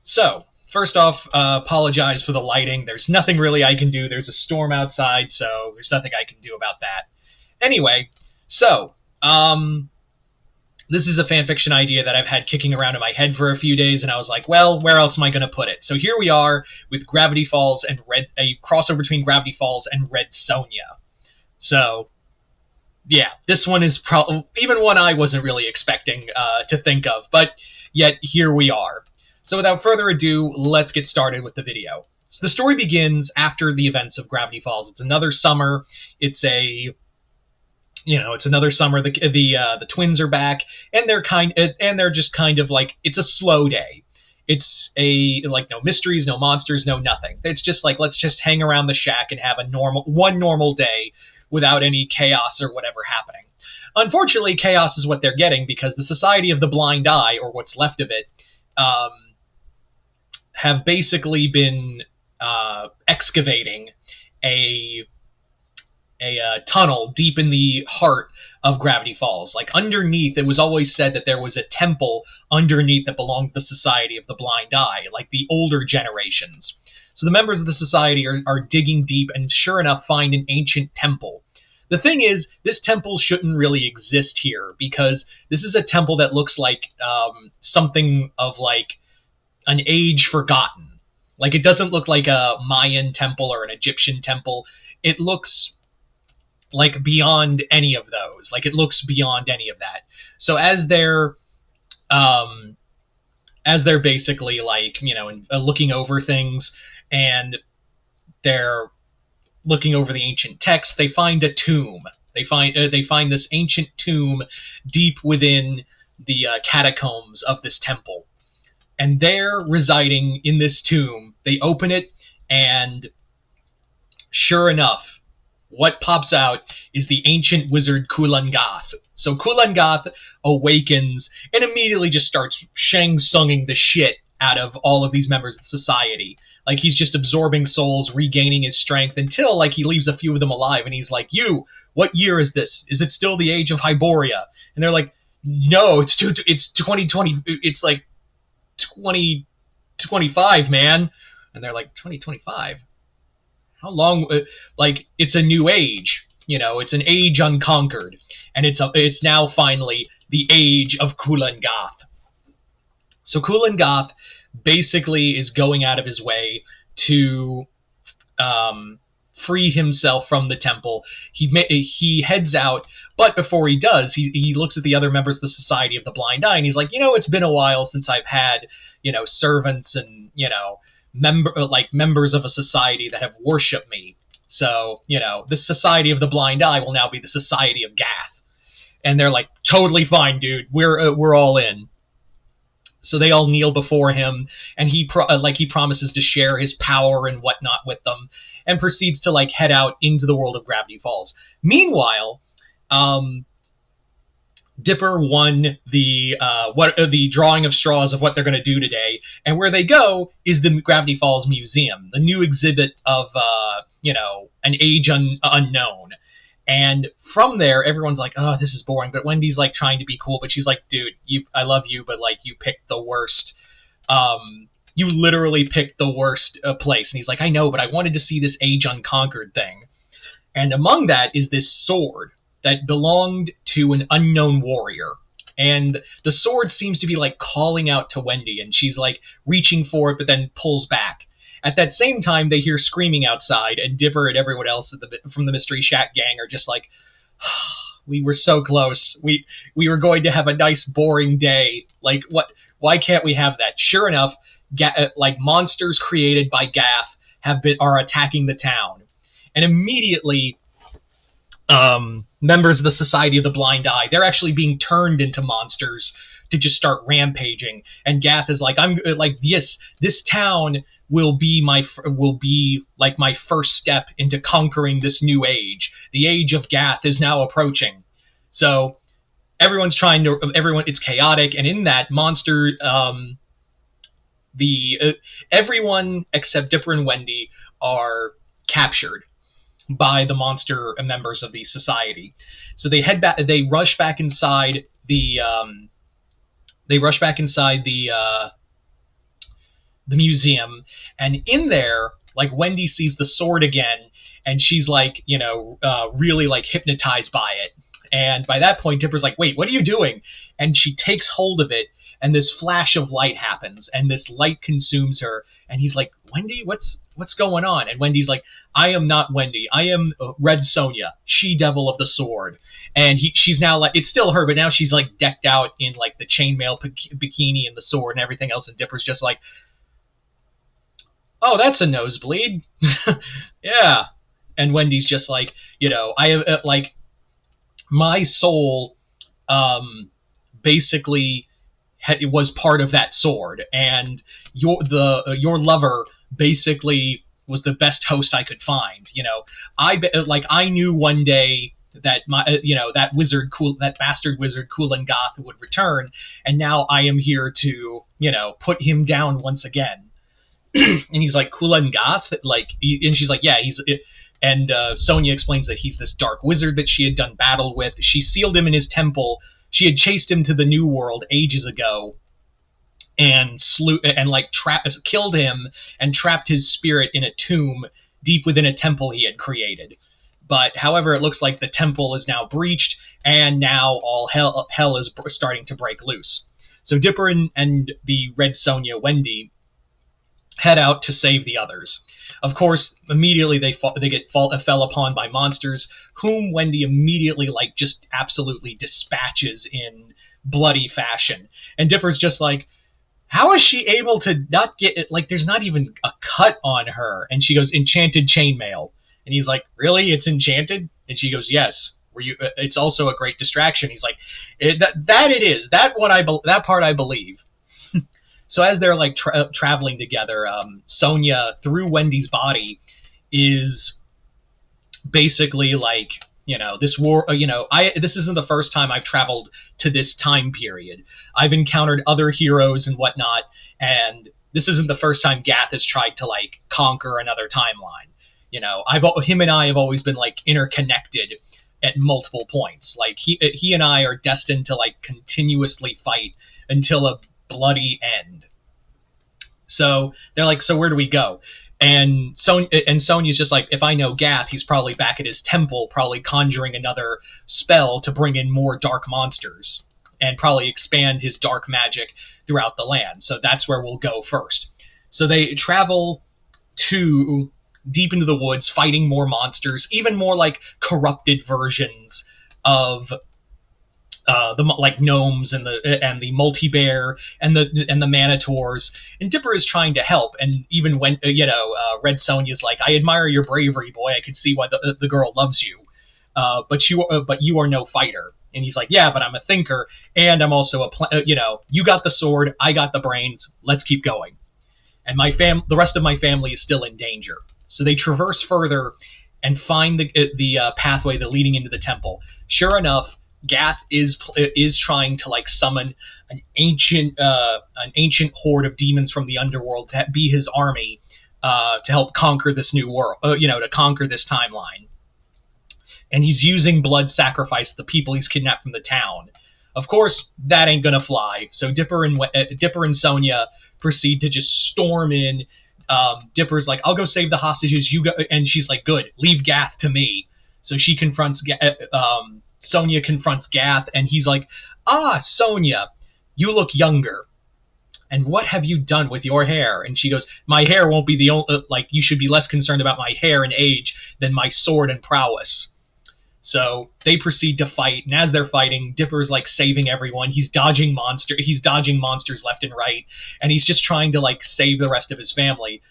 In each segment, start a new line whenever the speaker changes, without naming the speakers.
So, first off, apologize for the lighting. There's nothing really I can do. There's a storm outside, so there's nothing I can do about that. Anyway, so, this is a fanfiction idea that I've had kicking around in my head for a few days, and I was like, well, where else am I going to put it? So here we are with Gravity Falls and a crossover between Gravity Falls and Red Sonja. So, yeah, this one is even one I wasn't really expecting to think of, but yet here we are. So without further ado, let's get started with the video. So the story begins after the events of Gravity Falls. It's another summer. It's another summer. The twins are back, and they're just kind of like, it's a slow day. It's no mysteries, no monsters, no nothing. It's just like, let's just hang around the shack and have one normal day without any chaos or whatever happening. Unfortunately, chaos is what they're getting because the Society of the Blind Eye, or what's left of it, have basically been excavating a tunnel deep in the heart of Gravity Falls. Like, underneath, it was always said that there was a temple underneath that belonged to the Society of the Blind Eye, like the older generations. So the members of the society are digging deep and sure enough find an ancient temple. The thing is, this temple shouldn't really exist here because this is a temple that looks like something of like an age forgotten. Like, it doesn't look like a Mayan temple or an Egyptian temple. It looks like beyond any of those. Like, it looks beyond any of that. So as they're basically like, looking over things, and they're looking over the ancient text, they find a tomb. They find this ancient tomb deep within the catacombs of this temple. And there, residing in this tomb, they open it, and sure enough, what pops out is the ancient wizard Goth. So Goth awakens and immediately just starts shang-sunging the shit out of all of these members of the society. Like, he's just absorbing souls, regaining his strength, until, like, he leaves a few of them alive, and he's like, "You, what year is this? Is it still the age of Hyboria?" And they're like, "No, it's 2020, it's like 2025, man." And they're like, 2025? How long? Like, it's a new age. It's an age unconquered. And it's now finally the age of Goth. So Goth basically is going out of his way to free himself from the temple. He heads out, but before he does, he looks at the other members of the Society of the Blind Eye, and he's like, it's been a while since I've had, servants and, members of a society that have worshipped me. So, the Society of the Blind Eye will now be the Society of Goth. And they're like, "Totally fine, dude. We're all in." So they all kneel before him, and he promises to share his power and whatnot with them, and proceeds to like head out into the world of Gravity Falls. Meanwhile, Dipper won the drawing of straws of what they're going to do today, and where they go is the Gravity Falls Museum, the new exhibit of an age unknown. And from there, everyone's like, "Oh, this is boring." But Wendy's like trying to be cool, but she's like, "Dude, I love you, but like, you picked the worst. You literally picked the worst place." And he's like, "I know, but I wanted to see this age unconquered thing." And among that is this sword that belonged to an unknown warrior. And the sword seems to be like calling out to Wendy, and she's like reaching for it, but then pulls back. At that same time, they hear screaming outside, and Dipper and everyone else from the Mystery Shack gang are just like, "We were so close. We were going to have a nice, boring day. Like, what? Why can't we have that?" Sure enough, monsters created by Goth are attacking the town, and immediately, members of the Society of the Blind Eye, they're actually being turned into monsters to just start rampaging. And Goth is like, "I'm like, yes, this town will be my first step into conquering this new age. The age of Goth is now approaching." So it's chaotic, and in that monster, everyone except Dipper and Wendy are captured by the monster members of the society. So they head back. They rush back inside the the museum, and in there, like, Wendy sees the sword again, and she's like, really like hypnotized by it. And by that point, Dipper's like, wait, what are you doing? And she takes hold of it, and this flash of light happens, and this light consumes her. And he's like, Wendy, what's going on? And Wendy's like, I am not Wendy. I am Red Sonja, she-devil of the sword. And she's now like, it's still her, but now she's like decked out in like the chainmail bikini and the sword and everything else. And Dipper's just like, oh, that's a nosebleed. Yeah. And Wendy's just like, I have like, my soul basically was part of that sword, and your lover basically was the best host I could find. I knew one day that that bastard wizard Goth would return, and now I am here to put him down once again. And he's like, Goth, like, and she's like, yeah, he's. And Sonia explains that he's this dark wizard that she had done battle with. She sealed him in his temple. She had chased him to the New World ages ago, and killed him and trapped his spirit in a tomb deep within a temple he had created. But however, it looks like the temple is now breached, and now all hell is starting to break loose. So Dipper and the Red Sonja, Wendy, head out to save the others. Of course, immediately they fell upon by monsters, whom Wendy immediately just absolutely dispatches in bloody fashion. And Dipper's just like, how is she able to not get it? Like, there's not even a cut on her. And she goes, enchanted chainmail. And he's like, really? It's enchanted? And she goes, yes. It's also a great distraction. He's like, that it is. That part I believe. So as they're like traveling together, Sonia, through Wendy's body, is basically like, this war. This isn't the first time I've traveled to this time period. I've encountered other heroes and whatnot, and this isn't the first time Gath has tried to like conquer another timeline. Him and I have always been like interconnected at multiple points. Like he and I are destined to like continuously fight until a bloody end. So they're like, so where do we go? And Sonya's just like, if I know Gath, he's probably back at his temple, probably conjuring another spell to bring in more dark monsters and probably expand his dark magic throughout the land. So that's where we'll go first. So they travel to deep into the woods, fighting more monsters, even more like corrupted versions of the like gnomes and the multi-bear and the manitors. And Dipper is trying to help, and even when Red Sonja's like, I admire your bravery, boy. I can see why the girl loves you, but you are no fighter. And he's like, yeah, but I'm a thinker, and I'm also you got the sword, I got the brains. Let's keep going. And the rest of my family is still in danger. So they traverse further and find the pathway that leading into the temple. Sure enough, Gath is trying to like summon an ancient horde of demons from the underworld to be his army, to help conquer this new world, to conquer this timeline. And he's using blood sacrifice the people he's kidnapped from the town. Of course, that ain't gonna fly. So Dipper and Sonia proceed to just storm in. Dipper's like, I'll go save the hostages. You go, and she's like, good, leave Gath to me. So she confronts Sonia confronts Gath, and he's like, Sonia, you look younger. And what have you done with your hair? And she goes, my hair won't be the only, you should be less concerned about my hair and age than my sword and prowess. So they proceed to fight, and as they're fighting, Dipper's like saving everyone. He's dodging monsters left and right, and he's just trying to like save the rest of his family.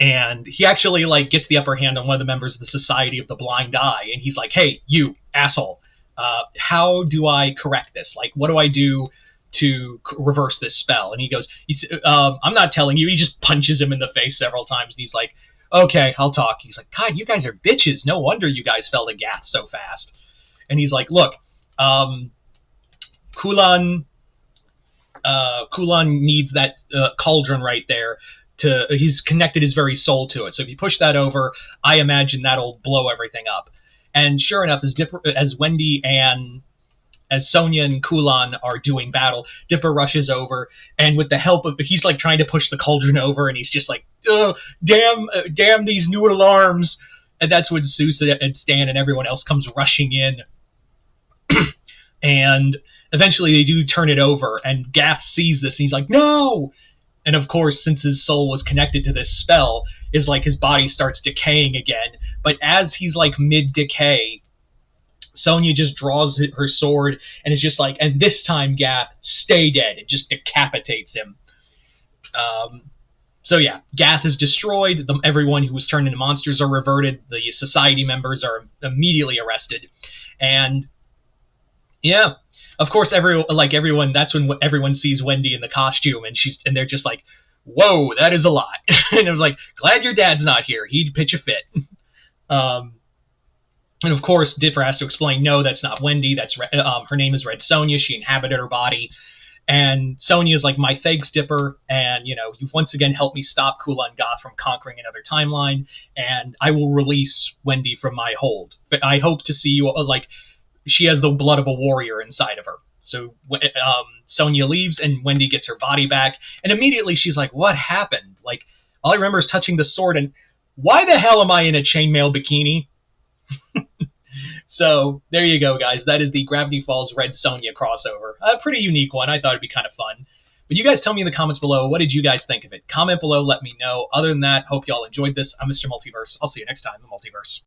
And he actually like gets the upper hand on one of the members of the Society of the Blind Eye, and he's like, hey, you asshole, how do I correct this? Like, what do I do to reverse this spell? And he goes, I'm not telling you. He just punches him in the face several times, and he's like, okay, I'll talk. He's like, God, you guys are bitches. No wonder you guys fell to Gath so fast. And he's like, look, Kulan needs that cauldron right there. He's connected his very soul to it. So if you push that over, I imagine that'll blow everything up. And sure enough, as Wendy and as Sonia and Kulan are doing battle, Dipper rushes over, and with the help of, he's like trying to push the cauldron over, and he's just like, oh, damn these new alarms. And that's when Sousa and Stan and everyone else comes rushing in. And eventually they do turn it over, and Gath sees this, and he's like, no! And of course, since his soul was connected to this spell, is like his body starts decaying again. But as he's like mid-decay, Sonia just draws her sword and is just like, and this time, Gath, stay dead. It just decapitates him. So yeah, Gath is destroyed. Everyone who was turned into monsters are reverted. The society members are immediately arrested. And yeah, of course, everyone. That's when everyone sees Wendy in the costume, and they're just like, "Whoa, that is a lot." And I was like, "Glad your dad's not here. He'd pitch a fit." And of course, Dipper has to explain, "No, that's not Wendy. That's her name is Red Sonja. She inhabited her body." And Sonia's like, "My thanks, Dipper, and you've once again helped me stop Kulan Goth from conquering another timeline, and I will release Wendy from my hold. But I hope to see you she has the blood of a warrior inside of her." So Sonia leaves, and Wendy gets her body back, and immediately she's like, "What happened? Like, all I remember is touching the sword, and why the hell am I in a chainmail bikini?" So there you go, guys. That is the Gravity Falls Red Sonja crossover. A pretty unique one. I thought it'd be kind of fun. But you guys tell me in the comments below, what did you guys think of it? Comment below, let me know. Other than that, hope y'all enjoyed this. I'm Mr. Multiverse. I'll see you next time in the Multiverse.